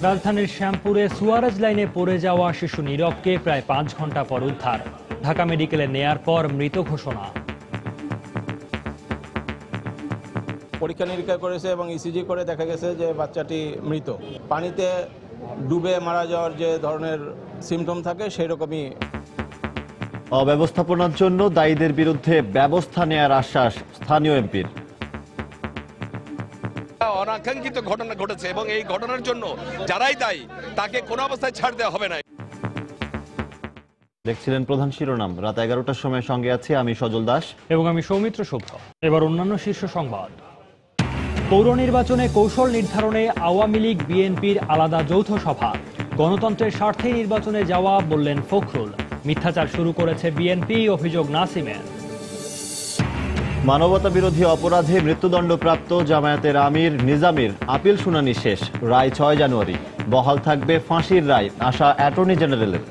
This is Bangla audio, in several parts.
রাজধানীর শ্যামপুরে সুয়ারেজ লাইনে পড়ে যাওয়া শিশু নীরবকে প্রায় 5 ঘন্টা পর উদ্ধার। ঢাকা মেডিকেলে নেয়ার পর মৃত ঘোষণা। পরীক্ষা নিরীক্ষা করেছে এবং ইসিজি করে দেখা গেছে যে বাচ্চাটি মৃত। পানিতে ডুবে মারা যাওয়ার যে ধরনের সিমটম থাকে সেই রকমই। অব্যবস্থাপনার জন্য দায়ীদের বিরুদ্ধে ব্যবস্থা নেয়ার আশ্বাস স্থানীয় এমপির। অনাকাঙ্ক্ষিত ঘটনা ঘটেছে এবং এই ঘটনার জন্য যারাই দায়ী তাকে কোনো অবস্থায় ছাড় দেওয়া হবে না। দেখছিলেন প্রধান শিরোনাম। রাত 11টার সময় সঙ্গে আছি আমি সজল দাস এবং আমি সৌমিত্র শুভ্র। এবার অন্যান্য শীর্ষ সংবাদ। পৌর নির্বাচনে কৌশল নির্ধারণে আওয়ামী লীগ বিএনপির আলাদা যৌথ সভা। গণতন্ত্রের স্বার্থে নির্বাচনে যাওয়া বললেন ফখরুল। মিথ্যাচার শুরু করেছে বিএনপি, অভিযোগ নাসিমের। মানবতা বিরোধী অপরাধে মৃত্যুদণ্ডপ্রাপ্ত জামায়াতের আমির নিজামীর আপিল শুনানি শেষ। রায় 6 জানুয়ারি। বহাল থাকবে ফাঁসির রায়, আশা অ্যাটর্নি জেনারেলের।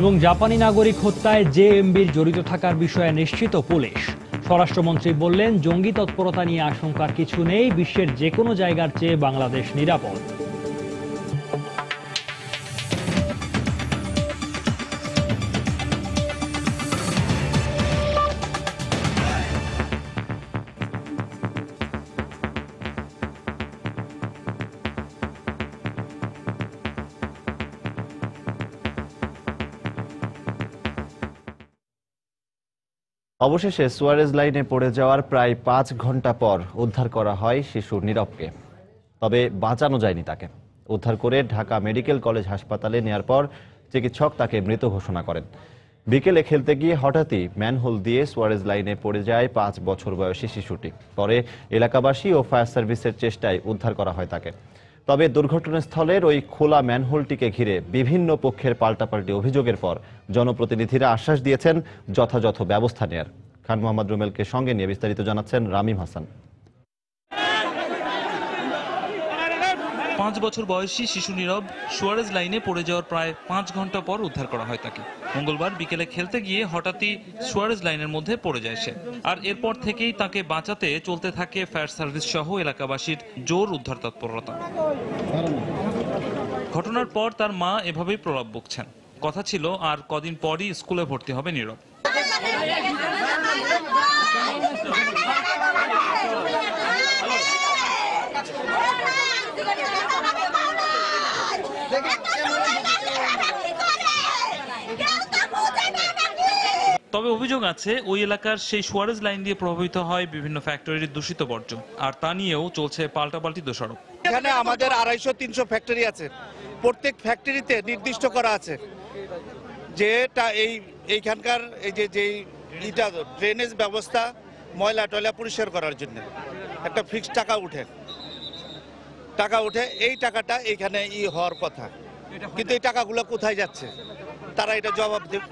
এবং জাপানি নাগরিক হত্যায় জেএমবির জড়িত থাকার বিষয়ে নিশ্চিত পুলিশ। স্বরাষ্ট্রমন্ত্রী বললেন, জঙ্গি তৎপরতা নিয়ে আশঙ্কার কিছু নেই, বিশ্বের যে কোনো জায়গার চেয়ে বাংলাদেশ নিরাপদ। অবশেষে সুয়ারেজ লাইনে পড়ে যাওয়ার প্রায় 5 ঘন্টা পর উদ্ধার করা হয় শিশু নীরবকে। তবে বাঁচানো যায়নি তাকে। উদ্ধার করে ঢাকা মেডিকেল কলেজ হাসপাতালে নেয়ার পর চিকিৎসক তাকে মৃত ঘোষণা করেন। বিকেলে খেলতে গিয়ে হঠাৎই ম্যানহোল দিয়ে সুয়ারেজ লাইনে পড়ে যায় 5 বছর বয়সী শিশুটি। পরে এলাকাবাসী ও ফায়ার সার্ভিসের চেষ্টায় উদ্ধার করা হয় তাকে। তবে দুর্ঘটনাস্থলের ওই খোলা ম্যানহোলটিকে ঘিরে বিভিন্ন পক্ষের পাল্টাপাল্টি অভিযোগের পর জনপ্রতিনিধিরা আশ্বাস দিয়েছেন যথাযথ ব্যবস্থা নেয়ার। খান মোহাম্মদ রুমেলকে সঙ্গে নিয়ে বিস্তারিত জানাচ্ছেন রামিম হাসান। 5 বছর বয়সী শিশু নীরব সুয়ারেজ লাইনে পড়ে যাওয়ার প্রায় 5 ঘন্টা পর উদ্ধার করা হয় তাকে। মঙ্গলবার বিকেলে খেলতে গিয়ে হঠাৎই সুয়ারেজ লাইনের মধ্যে পড়ে যায় সে। আর এরপর থেকেই তাকে বাঁচাতে চলতে থাকে ফায়ার সার্ভিস সহ এলাকাবাসীর জোর উদ্ধার তৎপরতা। ঘটনার পর তার মা এভাবেই প্রলাপ বকছেন। কথা ছিল আর কদিন পরই স্কুলে ভর্তি হবে নীরব। তবে অভিযোগ আছে ওই এলাকার সেই সুয়ারেজ লাইন দিয়ে প্রভাবিত হয় বিভিন্ন ফ্যাক্টরির দূষিত বর্জ্য, আর তা নিয়েও চলছে পাল্টাপাল্টি দোষারোপ। এখানে আমাদের 250-300 ফ্যাক্টরি আছে। প্রত্যেক ফ্যাক্টরিতে নির্দিষ্ট করা আছে যে এইখানকার এই যে ইটা ড্রেনেজ ব্যবস্থা, ময়লা টয়লা পরিষ্কার করার জন্য একটা ফিক্সড টাকা উঠে এই টাকাটা এইখানে হওয়ার কথা, কিন্তু এই টাকাগুলো কোথায় যাচ্ছে তারা এটা জবাব দেবে।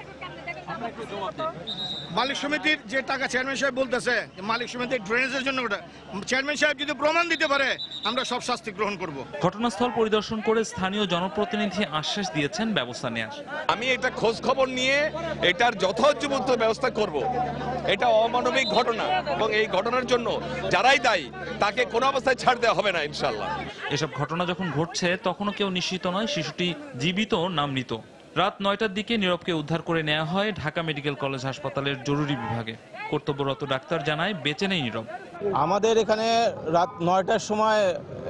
মালিক সমিতির যে টাকা চেয়ারম্যান সাহেব বলতেছে মালিক সমিতির ড্রেনেজের জন্য, ওটা চেয়ারম্যান সাহেব যদি প্রমাণ দিতে পারে আমরা সব শাস্তি গ্রহণ করব। ঘটনাস্থল পরিদর্শন করে স্থানীয় জনপ্রতিনিধি আশ্বাস দিয়েছেন ব্যবস্থা নেওয়ার। আমি এটা খোঁজ খবর নিয়ে এটার যথোপযুক্ত ব্যবস্থা করব। এটা অমানবিক ঘটনা এবং এই ঘটনার জন্য যারাই দায়ী তাকে কোনো অবস্থায় ছাড় দেওয়া হবে না ইনশাআল্লাহ। এসব ঘটনা যখন ঘটছে তখনও কেউ নিশ্চিত নয় শিশুটি জীবিত না মৃত। রাত 9টার দিকে নীরবকে উদ্ধার করে নেওয়া হয় ঢাকা মেডিকেল কলেজ হাসপাতালের জরুরি বিভাগে। কর্তব্যরত ডাক্তার জানায় বেঁচে নেই নীরব। আমাদের এখানে রাত 9টার সময়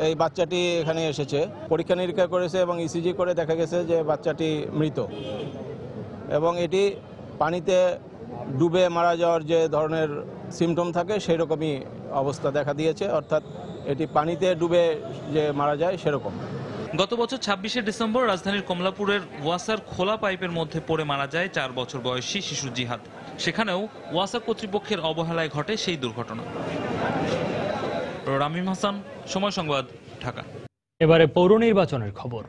এই বাচ্চাটি এখানে এসেছে। পরীক্ষা নিরীক্ষা করেছে এবং ইসিজি করে দেখা গেছে যে বাচ্চাটি মৃত এবং এটি পানিতে ডুবে মারা যাওয়ার যে ধরনের সিমটম থাকে সেই রকমই অবস্থা দেখা দিয়েছে, অর্থাৎ এটি পানিতে ডুবে যে মারা যায় সেরকম। গত বছর 26শে ডিসেম্বর রাজধানীর কমলাপুরের ওয়াসার খোলা পাইপের মধ্যে পড়ে মারা যায় 4 বছর বয়সী শিশু জিহাদ। সেখানেও ওয়াসা কর্তৃপক্ষের অবহেলায় ঘটে সেই দুর্ঘটনা। রামিম হাসান, সময় সংবাদ, ঢাকা। এবারে পৌর নির্বাচনের খবর।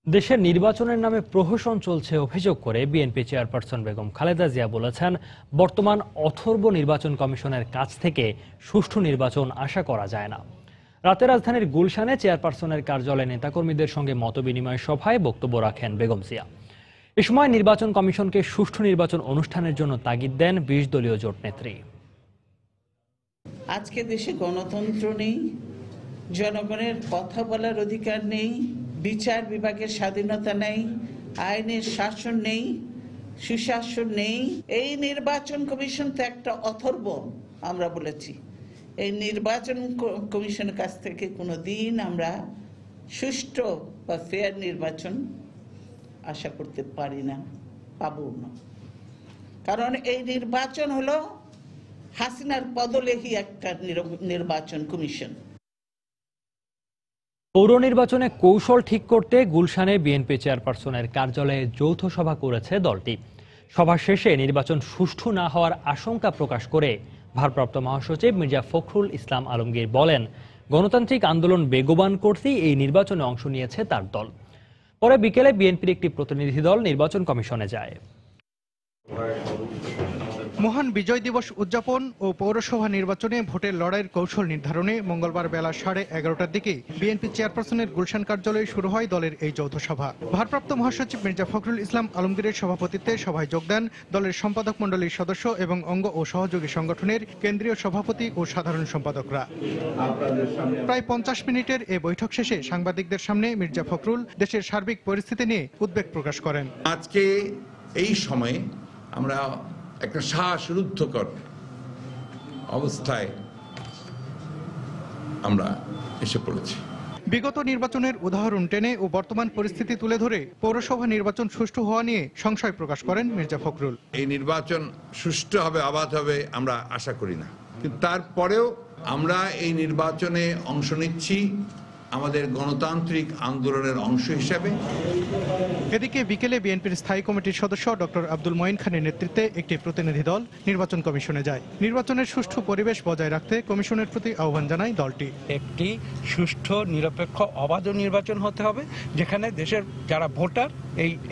দেশের নির্বাচনের নামে প্রহসন চলছে অভিযোগ করে বিএনপি চেয়ারপারসন বেগম খালেদা জিয়া বলেছেন, বর্তমান অথর্ব নির্বাচন কমিশনের কাছ থেকে সুষ্ঠু নির্বাচন আশা করা যায় না। রাতে রাজধানীর গুলশানে চেয়ারপারসনের কার্যালয়ে নেতাকর্মীদের সঙ্গে মতবিনিময় সভায় বক্তব্য রাখেন বেগম জিয়া। এ সময় নির্বাচন কমিশনকে সুষ্ঠু নির্বাচন অনুষ্ঠানের জন্য তাগিদ দেন ২০ দলীয় জোট নেত্রী। আজকে দেশে গণতন্ত্র নেই, জনগণের কথা বলার অধিকার নেই, বিচার বিভাগের স্বাধীনতা নেই, আইনের শাসন নেই, সুশাসন নেই। এই নির্বাচন কমিশন তো একটা অথর্ব। আমরা বলেছি এই নির্বাচন কমিশনের কাছ থেকে কোনোদিন আমরা সুষ্ঠু বা ফেয়ার নির্বাচন আশা করতে পারি না, পাবো না। কারণ এই নির্বাচন হলো হাসিনার পদলেখী একটা নির্বাচন কমিশন। পৌর নির্বাচনে কৌশল ঠিক করতে গুলশানে বিএনপি চেয়ারপারসনের কার্যালয়ে যৌথ সভা করেছে দলটি। সভা শেষে নির্বাচন সুষ্ঠু না হওয়ার আশঙ্কা প্রকাশ করে ভারপ্রাপ্ত মহাসচিব মির্জা ফখরুল ইসলাম আলমগীর বলেন, গণতান্ত্রিক আন্দোলন বেগবান করতেই এই নির্বাচনে অংশ নিয়েছে তার দল। পরে বিকেলে বিএনপির একটি প্রতিনিধি দল নির্বাচন কমিশনে যায়। মহান বিজয় দিবস উদযাপন ও পৌরসভা নির্বাচনে ভোটের লড়াইয়ের কৌশল নির্ধারণে মঙ্গলবার বেলা 11:30টার দিকে বিএনপি চেয়ারপারসনের গুলশান কার্যালয়ে শুরু হয় দলের এই যৌথ সভা। ভারপ্রাপ্ত মহাসচিব মির্জা ফখরুল ইসলাম আলমগীরের সভাপতিত্বে সভায় যোগ দেন দলের সম্পাদক মণ্ডলীর সদস্য এবং অঙ্গ ও সহযোগী সংগঠনের কেন্দ্রীয় সভাপতি ও সাধারণ সম্পাদকরা। প্রায় 50 মিনিটের এ বৈঠক শেষে সাংবাদিকদের সামনে মির্জা ফখরুল দেশের সার্বিক পরিস্থিতি নিয়ে উদ্বেগ প্রকাশ করেন। আজকে এই সময়ে আমরা একটা শ্বাসরুদ্ধকর অবস্থায় আমরা এসে পড়েছি। বিগত নির্বাচনের উদাহরণ টেনে ও বর্তমান পরিস্থিতি তুলে ধরে পৌরসভা নির্বাচন সুষ্ঠু হওয়া নিয়ে সংশয় প্রকাশ করেন মির্জা ফখরুল। এই নির্বাচন সুষ্ঠু হবে, অবাধ হবে আমরা আশা করি না, কিন্তু তারপরেও আমরা এই নির্বাচনে অংশ নিচ্ছি আমাদের গণতান্ত্রিক আন্দোলনের অংশ হিসাবে। এদিকে বিকেলে বিএনপির স্থায়ী কমিটির সদস্য ডক্টর আব্দুল মঈন খানের নেতৃত্বে একটি প্রতিনিধি দল নির্বাচন কমিশনে যায়। নির্বাচনের সুষ্ঠু পরিবেশ বজায় রাখতে কমিশনের প্রতি আহ্বান জানায় দলটি। একটি সুষ্ঠু নিরপেক্ষ অবাধ নির্বাচন হতে হবে, যেখানে দেশের যারা ভোটার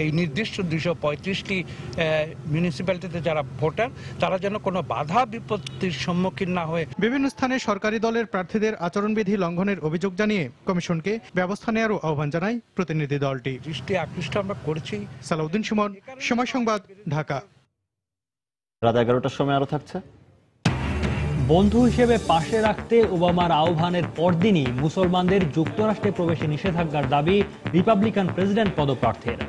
এই নির্দিষ্ট 235টি মিউনিসিপ্যালিটিতে যারা ভোটার তারা যেন কোনো বাধা বিপত্তির সম্মুখীন না হয়ে। বিভিন্ন স্থানে সরকারি দলের প্রার্থীদের আচরণবিধি লঙ্ঘনের অভিযোগ জানিয়ে কমিশনকে ব্যবস্থা নেওয়ারও আহ্বান জানায় প্রতিনিধি দলটি। দৃষ্টি আকৃষ্ট আমরা করছি। সালাউদ্দিন সুমন, সময় সংবাদ, ঢাকা। রাত 11টার সময় আরো থাকছে। বন্ধু হিসেবে পাশে রাখতে ওবামার আহ্বানের পরদিনই মুসলমানদের যুক্তরাষ্ট্রে প্রবেশে নিষেধাজ্ঞার দাবি রিপাবলিকান প্রেসিডেন্ট পদপ্রার্থীর।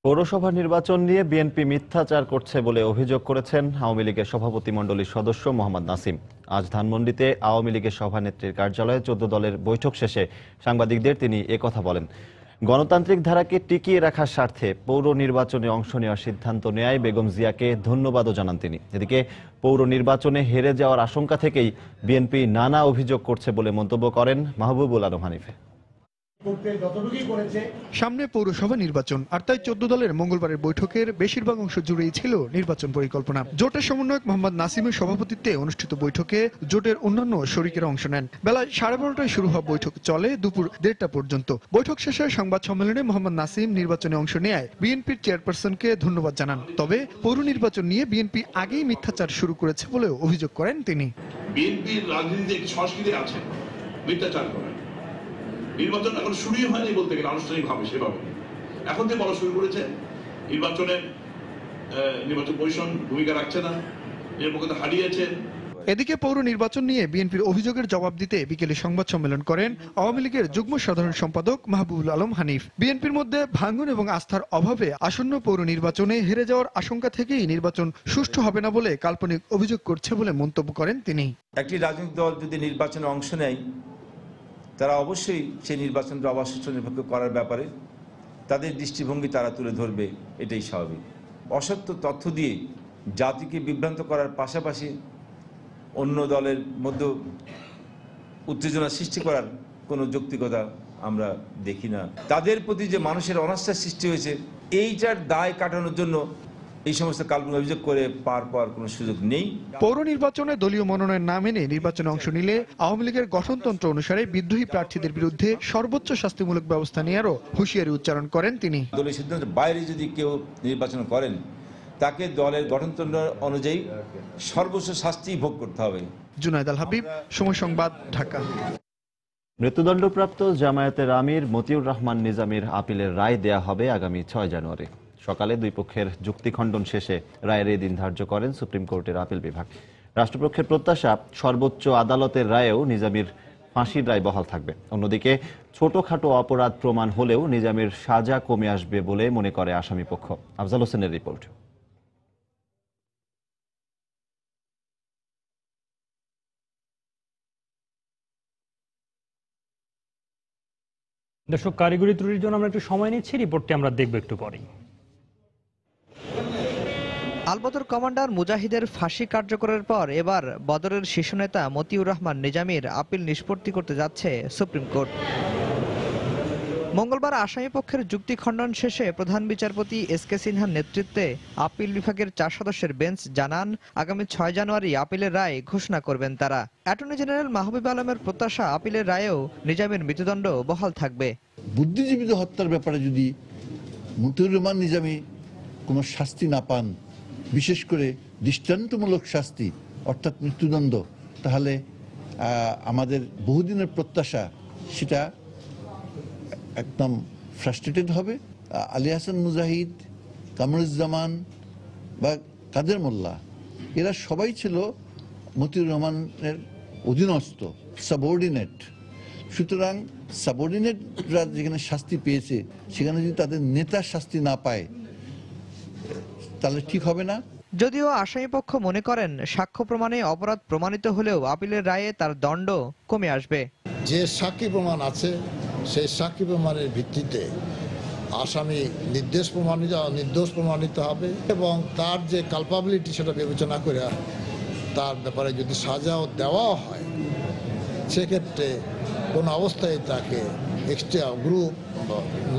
পৌরসভা নির্বাচন নিয়ে বিএনপি মিথ্যাচার করছে বলে অভিযোগ করেছেন আওয়ামী লীগের সভাপতি মণ্ডলীর সদস্য মোহাম্মদ নাসিম। আজ ধানমন্ডিতে আওয়ামী লীগের সভানেত্রীর কার্যালয়ে 14 দলের বৈঠক শেষে সাংবাদিকদের তিনি একথা বলেন। গণতান্ত্রিক ধারাকে টিকিয়ে রাখার স্বার্থে পৌর নির্বাচনে অংশ নেওয়ার সিদ্ধান্ত নেয় বেগম জিয়াকে ধন্যবাদও জানান তিনি। এদিকে পৌর নির্বাচনে হেরে যাওয়ার আশঙ্কা থেকেই বিএনপি নানা অভিযোগ করছে বলে মন্তব্য করেন মাহবুবুল আলম হানিফে। সামনে পৌরসভা নির্বাচন, আর তাই 14 দলের মঙ্গলবারের বৈঠকের বেশিরভাগ অংশ জুড়েই ছিল নির্বাচন পরিকল্পনা। জোটের সমন্বয়ক মোহাম্মদ নাসিমের সভাপতিত্বে অনুষ্ঠিত বৈঠকে জোটের অন্যান্য শরিকেরা অংশ নেন। বেলা 12:30টায় শুরু হওয়া বৈঠক চলে দুপুর 1:30টা পর্যন্ত। বৈঠক শেষে সংবাদ সম্মেলনে মোহাম্মদ নাসিম নির্বাচনে অংশ নেয় বিএনপির চেয়ারপারসনকে ধন্যবাদ জানান। তবে পৌর নির্বাচন নিয়ে বিএনপি আগেই মিথ্যাচার শুরু করেছে বলেও অভিযোগ করেন তিনি। বিএনপির রাজনীতিতে একটি সংস্কৃতি আছে মিথ্যাচার করা। নির্বাচন এখন শুরুই হয়নি বলতে গেলে আনুষ্ঠানিকভাবে, সেভাবে এখন যে বলা শুরু করেছে নির্বাচন কমিশন ভূমিকা রাখছে না, নিরপেক্ষতা হারিয়েছে। এদিকে পৌর নির্বাচন নিয়ে বিএনপির অভিযোগের জবাব দিতে বিকেলে সংবাদ সম্মেলন করেন আওয়ামী লীগের যুগ্ম সাধারণ সম্পাদক মাহবুবুল আলম হানিফ। বিএনপির মধ্যে ভাঙন এবং আস্থার অভাবে আসন্ন পৌর নির্বাচনে হেরে যাওয়ার আশঙ্কা থেকেই নির্বাচন সুষ্ঠু হবে না বলে কাল্পনিক অভিযোগ করছে বলে মন্তব্য করেন তিনি। একটি রাজনৈতিক দল যদি নির্বাচনে অংশ নেয় তারা অবশ্যই সেই নির্বাচনটা অবাধ সুষ্ঠু নিরপেক্ষ করার ব্যাপারে তাদের দৃষ্টিভঙ্গি তারা তুলে ধরবে, এটাই স্বাভাবিক। অসত্য তথ্য দিয়ে জাতিকে বিভ্রান্ত করার পাশাপাশি অন্য দলের মধ্যে উত্তেজনা সৃষ্টি করার কোনো যৌক্তিকতা আমরা দেখি না। তাদের প্রতি যে মানুষের অনাস্থার সৃষ্টি হয়েছে এইটার দায় কাটানোর জন্য এই সমস্ত কাল্পনিক অভিযোগ করে পার পাওয়ার কোনো সুযোগ নেই। পৌর নির্বাচনে দলীয় মনোনয়ন না মেনে নির্বাচনে অংশ নিলে আওয়ামী লীগের গঠনতন্ত্র অনুসারে বিদ্রোহী প্রার্থীদের বিরুদ্ধে সর্বোচ্চ শাস্তিমূলক ব্যবস্থা নেওয়ারও হুঁশিয়ারি উচ্চারণ করেন তিনি। দলীয় সিদ্ধান্তের বাইরে যদি কেউ নির্বাচন করেন তাকে দলের গঠনতন্ত্র অনুযায়ী সর্বোচ্চ শাস্তি ভোগ করতে হবে। জুনায়েদ আল হাবিব, সময় সংবাদ, ঢাকা। মৃত্যুদণ্ডপ্রাপ্ত জামায়াতের আমির মতিউর রহমান নিজামীর আপিলের রায় দেয়া হবে আগামী 6 জানুয়ারি। সকালে দুই পক্ষের যুক্তি খণ্ডন শেষে রায়ের এই দিন ধার্য করেন সুপ্রিম কোর্টের আপিল বিভাগ। রাষ্ট্রপক্ষের প্রত্যাশা, সর্বোচ্চ আদালতের রায়েও নিজামীর ফাঁসির রায় বহাল থাকবে। অন্যদিকে ছোটখাটো অপরাধ প্রমাণ হলেও নিজামীর সাজা কমে আসবে বলে মনে করে আসামিপক্ষ। আফজাল হোসেনের রিপোর্ট। দর্শক, কারিগরি ত্রুটির জন্য আমরা একটু সময় নিচ্ছি, রিপোর্টটি আমরা দেখব একটু পরেই। আলবদর কমান্ডার মুজাহিদের ফাঁসি কার্যকরের পর এবার বদরের শীর্ষ নেতা মতিউর রহমান নিজামীর আপিল নিষ্পত্তি করতে যাচ্ছে সুপ্রিম কোর্ট। মঙ্গলবার আসামিপক্ষের যুক্তি খণ্ডন শেষে প্রধান বিচারপতি এস.কে. সিনহার নেতৃত্বে আপিল বিভাগের 4 সদস্যের বেঞ্চ জানান, আগামী 6 জানুয়ারি আপিলের রায় ঘোষণা করবেন তারা। অ্যাটর্নি জেনারেল মাহবুব আলমের প্রত্যাশা, আপিলের রায়েও নিজামীর মৃত্যুদণ্ড বহাল থাকবে। বুদ্ধিজীবীদের হত্যার ব্যাপারে যদি মতিউর রহমান নিজামী কোনো শাস্তি না পান, বিশেষ করে দৃষ্টান্তমূলক শাস্তি অর্থাৎ মৃত্যুদণ্ড, তাহলে আমাদের বহুদিনের প্রত্যাশা সেটা একদম ফ্রাস্ট্রেটেড হবে। আলী হাসান মুজাহিদ, কামরুজ্জামান বা কাদের মোল্লা, এরা সবাই ছিল মতিউর রহমানের অধীনস্থ, সাবঅর্ডিনেট। সুতরাং সাবঅর্ডিনেটরা যেখানে শাস্তি পেয়েছে, সেখানে যদি তাদের নেতা শাস্তি না পায় তাহলে ঠিক হবে না। যদিও আসামিপক্ষ মনে করেন সাক্ষ্য প্রমাণে অপরাধ প্রমাণিত হলেও আপিলের রায়ে তার দণ্ড কমে আসবে। যে সাক্ষী প্রমাণ আছে সেই সাক্ষী প্রমাণের ভিত্তিতে আসামি নির্দোষ প্রমাণিত হবে এবং তার যে কালপাবিলিটি সেটা বিবেচনা করে তার ব্যাপারে যদি সাজাও দেওয়া হয়, সেক্ষেত্রে কোনো অবস্থায় তাকে এক্সট্রা গ্রুপ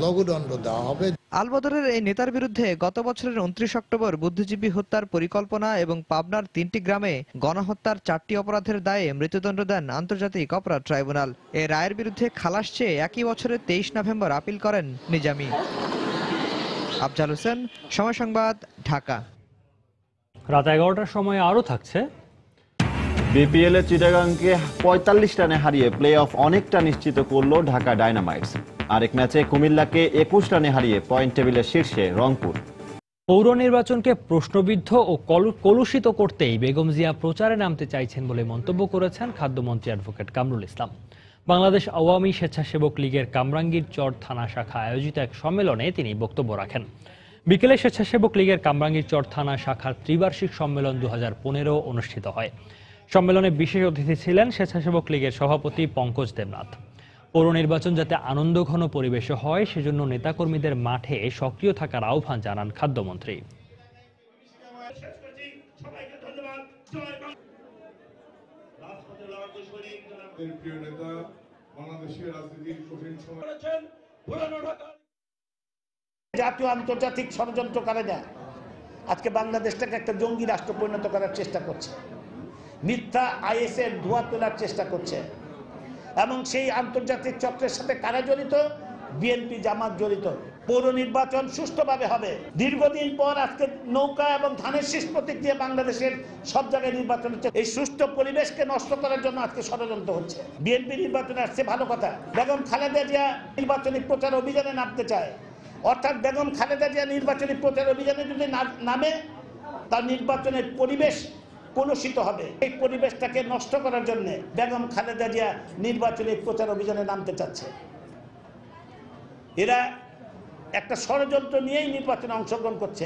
লঘুদণ্ড দেওয়া হবে। আলবদরের এই নেতার বিরুদ্ধে গত বছরের 29 অক্টোবর বুদ্ধিজীবী হত্যার পরিকল্পনা এবং পাবনার 3টি গ্রামে গণহত্যার 4টি অপরাধের দায়ে মৃত্যুদণ্ড দেন আন্তর্জাতিক অপরাধ ট্রাইব্যুনাল। এই রায়ের বিরুদ্ধে খালাস চেয়ে একই বছরের 23 নভেম্বর আপিল করেন নিজামী। আফজাল হোসেন, সময় সংবাদ, ঢাকা। রাত 11টার সময় আরও থাকছে। বিপিএল এ চিটাগাংকে 45 রানে হারিয়ে প্লে অফ অনেকটা নিশ্চিত করল ঢাকা ডায়নামাইটস। আরেক ম্যাচে কুমিল্লাকে 21 রানে হারিয়ে পয়েন্ট টেবিলের শীর্ষে রংপুর। পৌর নির্বাচনকে প্রশ্নবিদ্ধ ও কলুষিত করতেই বেগম জিয়া প্রচারে নামতে চাইছেন বলে মন্তব্য করেছেন খাদ্যমন্ত্রী অ্যাডভোকেট কামরুল ইসলাম। বাংলাদেশ আওয়ামী স্বেচ্ছাসেবক লীগের কামরাঙ্গীর চর থানা শাখা আয়োজিত এক সম্মেলনে তিনি বক্তব্য রাখেন। বিকেলে স্বেচ্ছাসেবক লীগের কামরাঙ্গীর চর থানা শাখার ত্রিবার্ষিক সম্মেলন 2015 অনুষ্ঠিত হয়। সম্মেলনে বিশেষ অতিথি ছিলেন স্বেচ্ছাসেবক লীগের সভাপতি পঙ্কজ দেবনাথ। পৌর নির্বাচন যাতে আনন্দঘন পরিবেশে হয়, সেজন্য নেতাকর্মীদের মাঠে সক্রিয় থাকার আহ্বান জানান খাদ্যমন্ত্রী। জাতীয় আন্তর্জাতিক ষড়যন্ত্রকারীরা আজকে বাংলাদেশটাকে একটা জঙ্গি রাষ্ট্র পরিণত করার চেষ্টা করছে, মিথ্যা আইএসের ধোঁয়া তোলার চেষ্টা করছে এবং সেই আন্তর্জাতিক চক্রের সাথে কারা জড়িত? বিএনপি, জামাত জড়িত। পৌর নির্বাচন সুষ্ঠুভাবে হবে। দীর্ঘদিন পর আজকে নৌকা এবং ধানের শীষ প্রতীক দিয়ে বাংলাদেশের সব জায়গায় নির্বাচন হচ্ছে। এই সুষ্ঠু পরিবেশকে নষ্ট করার জন্য আজকে ষড়যন্ত্র হচ্ছে। বিএনপি নির্বাচনে আসছে, ভালো কথা। বেগম খালেদা জিয়া নির্বাচনী প্রচার অভিযানে নামতে চায়, অর্থাৎ বেগম খালেদা জিয়া নির্বাচনী প্রচার অভিযানে যদি নামে, তার নির্বাচনের পরিবেশ কলুষিত হবে। এই পরিবেশটাকে নষ্ট করার জন্য বেগম খালেদা জিয়া নির্বাচনী প্রচার অভিযানে নামতে চাচ্ছে। এরা একটা ষড়যন্ত্র নিয়েই নির্বাচনে অংশগ্রহণ করছে।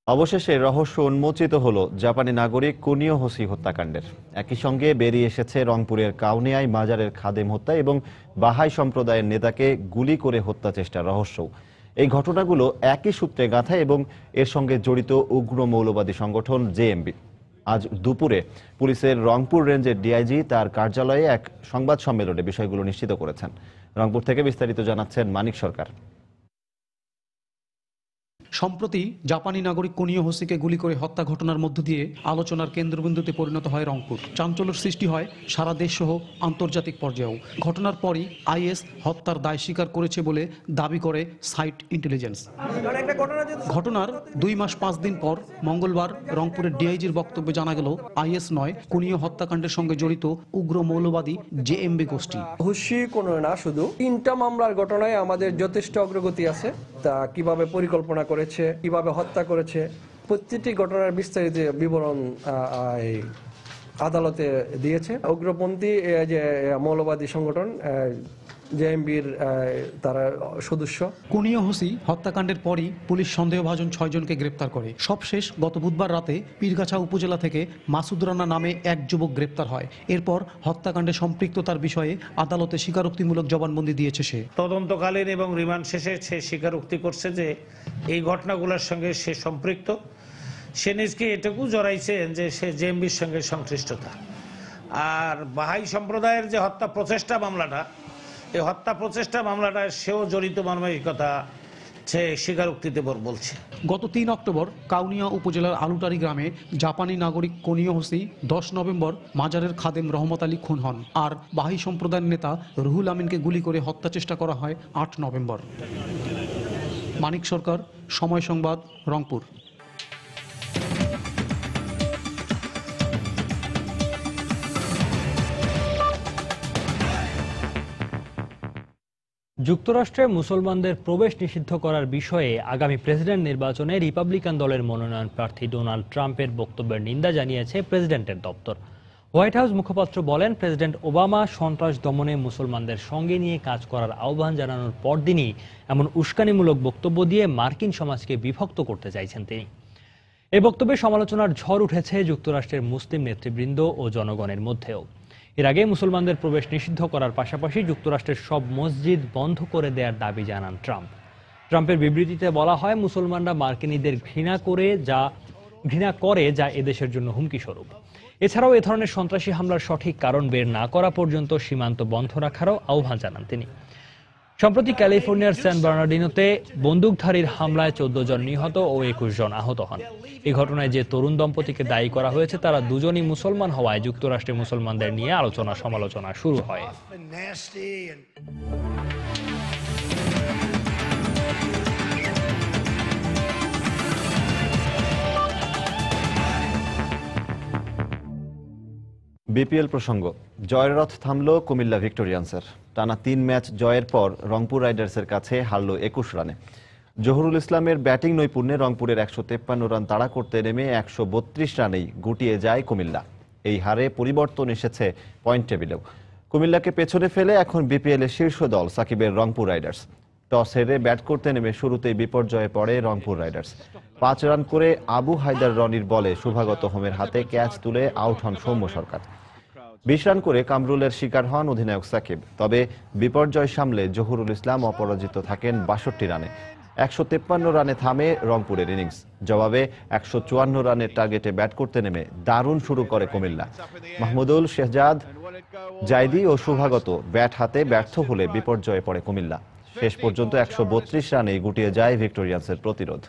অবশেষে রহস্য উন্মোচিত হলো জাপানি নাগরিক কুনিও হোসি হত্যাকাণ্ডের। একই সঙ্গে বেরিয়ে এসেছে রংপুরের কাউনিয়ায় মাজারের খাদেম হত্যা এবং বাহাই সম্প্রদায়ের নেতাকে গুলি করে হত্যা চেষ্টার রহস্য। এই ঘটনাগুলো একই সূত্রে গাঁথা এবং এর সঙ্গে জড়িত উগ্র মৌলবাদী সংগঠন জেএমবি। আজ দুপুরে পুলিশের রংপুর রেঞ্জের ডিআইজি তার কার্যালয়ে এক সংবাদ সম্মেলনে বিষয়গুলো নিশ্চিত করেছেন। রংপুর থেকে বিস্তারিত জানাচ্ছেন মানিক সরকার। সম্প্রতি জাপানি নাগরিক কোনিও হোসিকে গুলি করে হত্যা ঘটনার মধ্য দিয়ে আলোচনার কেন্দ্রবিন্দুতে পরিণত হয় রংপুর। চাঞ্চল্যের সৃষ্টি হয় সারা দেশ সহ আন্তর্জাতিক পর্যায়েও। ঘটনার পরই আইএস হত্যার দায় স্বীকার করেছে বলে দাবি করে সাইট ইন্টেলিজেন্স। ঘটনার 2 মাস 5 দিন পর মঙ্গলবার রংপুরের ডিআইজির বক্তব্যে জানা গেল আইএস নয়, কোনিও হত্যাকাণ্ডের সঙ্গে জড়িত উগ্র মৌলবাদী জেএমবি গোষ্ঠী। হুশি কোনো না, শুধু 3টা মামলার ঘটনায় আমাদের যথেষ্ট অগ্রগতি আছে। তা কিভাবে পরিকল্পনা করেছে, কিভাবে হত্যা করেছে, প্রতিটি ঘটনার বিস্তারিত বিবরণ আদালতে দিয়েছে। উগ্রপন্থী যে মৌলবাদী সংগঠন জেএমবির তারা সদস্য। কোনিও হোসি হত্যাকাণ্ডের পরই পুলিশ সন্দেহভাজন 6 জনকে গ্রেপ্তার করে। সবশেষ গত বুধবার রাতে পীরগাছা উপজেলা থেকে মাসুদ রানা নামে এক যুবক গ্রেপ্তার হয়। এরপর হত্যাকাণ্ডে সম্পৃক্ততার বিষয়ে আদালতে স্বীকারোক্তিমূলক জবানবন্দি দিয়েছে সে। তদন্তকালীন এবং রিমান্ড শেষে সে স্বীকারোক্তি করছে যে এই ঘটনাগুলোর সঙ্গে সে সম্পৃক্ত। সে নিজকে এটুকু জড়াইছেন যে সে জেএমবির সঙ্গে সংশ্লিষ্টতা। আর বাহাই সম্প্রদায়ের যে হত্যা প্রচেষ্টা মামলাটা, এই হত্যা প্রচেষ্টা মামলাটায় সেও জড়িত মানবিকতা সে স্বীকারোক্তিতে বলছে। গত 3 অক্টোবর কাউনিয়া উপজেলার আলুটারি গ্রামে জাপানি নাগরিক কোনিও হোসি, 10 নভেম্বর মাজারের খাদেম রহমত আলী খুন হন। আর বাহাই সম্প্রদায়ের নেতা রুহুল আমিনকে গুলি করে হত্যা চেষ্টা করা হয় 8 নভেম্বর। মানিক সরকার, সময় সংবাদ, রংপুর। যুক্তরাষ্ট্রে মুসলমানদের প্রবেশ নিষিদ্ধ করার বিষয়ে আগামী প্রেসিডেন্ট নির্বাচনে রিপাবলিকান দলের মনোনয়ন প্রার্থী ডোনাল্ড ট্রাম্পের বক্তব্যের নিন্দা জানিয়েছে প্রেসিডেন্টের দপ্তর। হোয়াইট হাউস মুখপাত্র বলেন, প্রেসিডেন্ট ওবামা সন্ত্রাস দমনে মুসলমানদের সঙ্গে নিয়ে কাজ করার আহ্বান জানানোর পরদিনই এমন উস্কানিমূলক বক্তব্য দিয়ে মার্কিন সমাজকে বিভক্ত করতে চাইছেন তিনি। এই বক্তব্যে সমালোচনার ঝড় উঠেছে যুক্তরাষ্ট্রের মুসলিম নেতৃবৃন্দ ও জনগণের মধ্যেও। এর আগে মুসলমানদের প্রবেশ নিষিদ্ধ করার পাশাপাশি যুক্তরাষ্ট্রের সব মসজিদ বন্ধ করে দেওয়ার দাবি জানান ট্রাম্প। ট্রাম্পের বিবৃতিতে বলা হয়, মুসলমানরা মার্কিনীদের ঘৃণা করে যা এদেশের জন্য হুমকি স্বরূপ। এছাড়াও এ ধরনের সন্ত্রাসী হামলার সঠিক কারণ বের না করা পর্যন্ত সীমান্ত বন্ধ রাখারও আহ্বান জানান তিনি। সম্প্রতি ক্যালিফোর্নিয়ার স্যান বার্নার্ডিনোতে বন্দুকধারীর হামলায় 14 জন নিহত ও 21 জন আহত হন। এই ঘটনায় যে তরুণ দম্পতিকে দায়ী করা হয়েছে তারা দুজনই মুসলমান হওয়ায় যুক্তরাষ্ট্রে মুসলমানদের নিয়ে আলোচনা সমালোচনা শুরু হয়। বিপিএল প্রসঙ্গ, জয়ের রথ থামল কুমিল্লা ভিক্টোরিয়ান্সের। টানা 3 ম্যাচ জয়ের পর রংপুর রাইডার্সের কাছে হারল 21 রানে। জহুরুল ইসলামের ব্যাটিং নৈপুণ্যে রংপুরের 153 রান তাড়া করতে নেমে 132 রানেই গুটিয়ে যায় কুমিল্লা। এই হারে পরিবর্তন এসেছে পয়েন্ট টেবিলেও। কুমিল্লাকে পেছনে ফেলে এখন বিপিএল এর শীর্ষ দল সাকিবের রংপুর রাইডার্স। টস হেরে ব্যাট করতে নেমে শুরুতেই বিপর্যয়ে পড়ে রংপুর রাইডার্স। 5 রান করে আবু হায়দার রনির বলে শুভাগত হোমের হাতে ক্যাচ তুলে আউট হন সৌম্য সরকার। 20 রান করে কামরুলের শিকার হন অধিনায়ক সাকিব। তবে বিপর্যয় সামলে জহুরুল ইসলাম অপরাজিত থাকেন 62 রানে। 153 রানে থামে রংপুরের ইনিংস। জবাবে 154 রানের টার্গেটে ব্যাট করতে নেমে দারুণ শুরু করে কুমিল্লা। মাহমুদুল, শেহজাদ, জাইদি ও শুভাগত ব্যাট হাতে ব্যর্থ হলে বিপর্যয়ে পড়ে কুমিল্লা। শেষ পর্যন্ত 132 রানেই গুটিয়ে যায় ভিক্টোরিয়ান্সের প্রতিরোধ।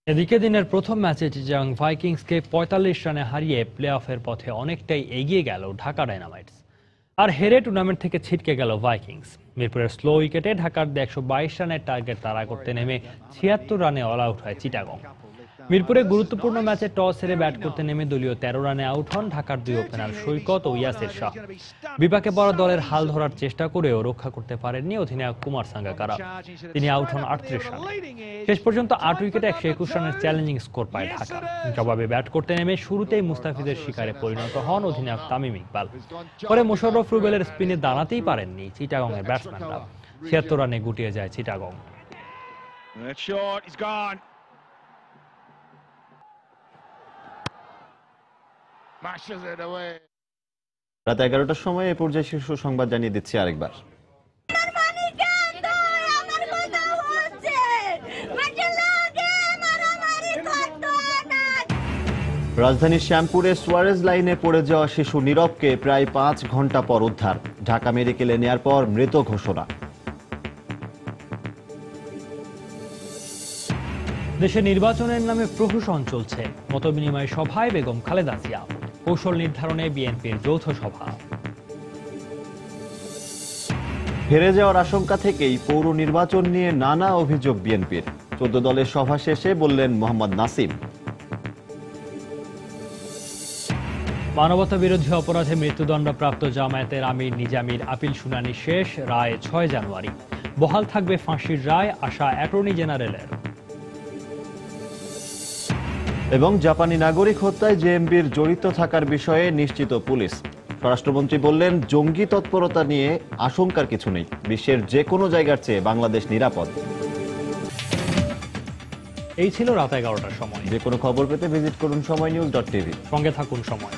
এদিকে দিনের প্রথম ম্যাচে চিটাগং ভাইকিংসকে 45 রানে হারিয়ে প্লে অফের পথে অনেকটাই এগিয়ে গেল ঢাকা ডায়নামাইটস। আর হেরে টুর্নামেন্ট থেকে ছিটকে গেল ভাইকিংস। মিরপুরের স্লো উইকেটে ঢাকার 122 রানের টার্গেট তাড়া করতে নেমে 76 রানে অল আউট হয় চিটাগং। মিরপুরে গুরুত্বপূর্ণ ম্যাচে টস হেরে ব্যাট করতে নেমে দলীয় 13 রানে আউট হন ঢাকার 2 ওপেনার সৈকত ও ইয়াসির শাহ। বিপাকে পড়া দলের হাল ধরার চেষ্টা করেও রক্ষা করতে পারেননি অধিনায়ক কুমার সাঙ্গাকারা। তিনি আউট হন 38 রানে। শেষ পর্যন্ত 8 উইকেটে 121 রানের চ্যালেঞ্জিং স্কোর পায় ঢাকা। জবাবে ব্যাট করতে নেমে শুরুতেই মুস্তাফিজের শিকারে পরিণত হন অধিনায়ক তামিম ইকবাল। পরে মোশাররফ রুবেলের স্পিনে দাঁড়াতেই পারেননি চিটাগংয়ের ব্যাটসম্যানরা। 76 রানে গুটিয়ে যায় চিটাগং। রাত 11টার সময় এ পর্যায়ে শীর্ষ সংবাদ জানিয়ে দিচ্ছি আরেকবার। রাজধানীর শ্যামপুরে সুয়ারেজ লাইনে পড়ে যাওয়া শিশু নীরবকে প্রায় 5 ঘন্টা পর উদ্ধার। ঢাকা মেডিকেলে নেয়ার পর মৃত ঘোষণা। দেশে নির্বাচনের নামে প্রহসন চলছে। মতবিনিময় সভায় বেগম খালেদা জিয়া, কৌশল নির্ধারণে বিএনপির যৌথ সভা। হেরে যাওয়ার আশঙ্কা থেকেই পৌর নির্বাচন নিয়ে নানা অভিযোগ বিএনপির। 14 দলের সভা শেষে বললেন মোহাম্মদ নাসিম। মানবতা বিরোধী অপরাধে মৃত্যুদণ্ডপ্রাপ্ত জামায়াতের আমির নিজামীর আপিল শুনানি শেষ, রায় 6 জানুয়ারি। বহাল থাকবে ফাঁসির রায়, আশা অ্যাটর্নি জেনারেলের। এবং জাপানি নাগরিক হত্যায় জেএমবির জড়িত থাকার বিষয়ে নিশ্চিত পুলিশ। স্বরাষ্ট্রমন্ত্রী বললেন, জঙ্গি তৎপরতা নিয়ে আশঙ্কার কিছু নেই, বিশ্বের যে কোনো জায়গার চেয়ে বাংলাদেশ নিরাপদ। এই ছিল রাত 11টার সময়। যে কোনো খবর পেতে ভিজিট করুন সময়নিউজ.tv। সঙ্গে থাকুন সময়।